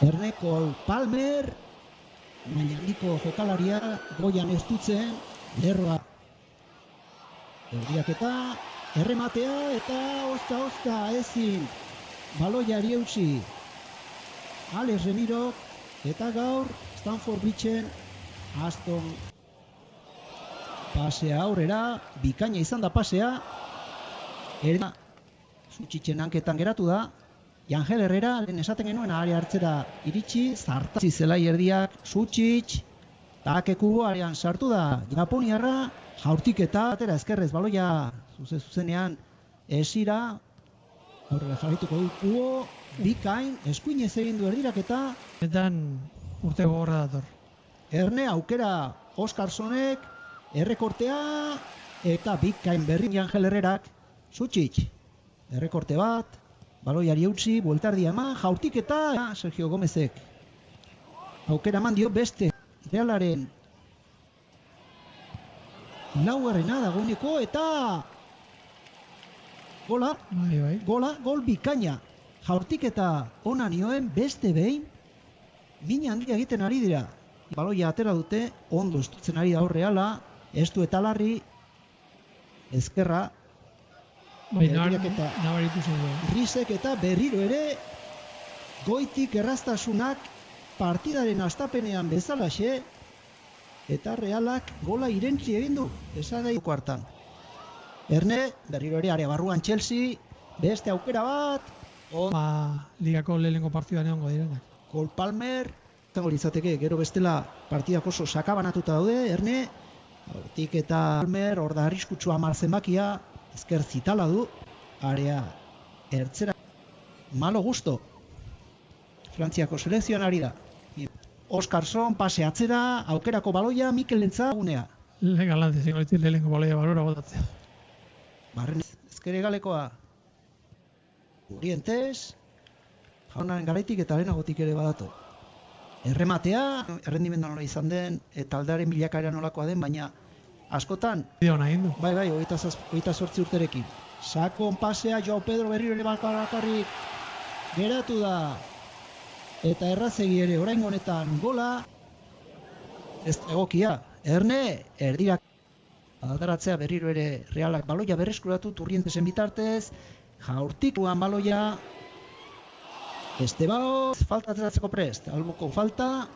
Erneko Palmer, mailaldiko jokalaria, goian ez dutzen, lerroa. Erdiaketa, errematea eta ozta ezin. Baloiari eutsi. Alex Remiro eta gaur Stanford Bridgen Aston. Pasea aurrera, bikaina izan da pasea. Zutxitzen hanketan geratu da. Jangel Herrera, lehen esaten genuen, area hartzera iritsi, zartatzi zelai erdiak, Zutxitz, takekubo arean sartu da, Japoniarra, jaurtiketa, atera ezkerrez baloia, zuzenean, esira, aurrera jarrituko du kubo, bikain, eskuinez egin du erdiraketa. Etan urte gogorra dator. Erne aukera Oskarsonek, errekortea, eta bikain berri Jangel Herrerak, Zutxitz, errekorte bat, baloiari eutsi, bueltardia eman, jaurtiketa, Sergio Gomezek. Aukera eman dio beste, Realaren laugarrena dagoeneko eta gola, gol bikaina. Jaurtiketa ona nioen beste behin, mina handia egiten ari dira. Baloia atera dute, ondo estutzen ari da hor Reala, estu eta larri, ezkerra, nabaritu zen. Risek eta berriro ere goitik erraztasunak partidaren astapenean bezalaxe eta Realak gola irentzi egin du esadaiko hartan. Erne, berriro ere area barruan Chelsea, beste aukera bat. Ligako lehenengo partidan egongo direnak. Cole Palmer, zango litzateke, gero bestela partidak oso sakabanatuta daude, Erne, hortik eta Palmer, hor da arriskutsua zenbakia, ezker zitala du, area ertzera. Malo gusto. Frantziako selekzioan ari da. Oskarson pase atzera, aukerako baloia, Mikel Lentza gunea. Lehen galantzi zingo ditzen lehenengo baloia balora botatzea. Barren ezkere galekoa. Urientez, jaunaren garaitik eta lehenagotik ere badato. Errematea, errendimendu nola izan den, eta aldearen bilakaera nolakoa den, baina askotan, bai, 28 urterekin. Sakon pasea, Joao Pedro berriro ere bakarrik geratu da. Eta errazegi ere oraingo honetan gola. Ez egokia. Erne, erdirak aldaratzea berriro ere Realak baloia berreskuratu Turrientesen bitartez. Jaurtikuan baloia. Estebao, falta ateratzeko prest. Alboko falta.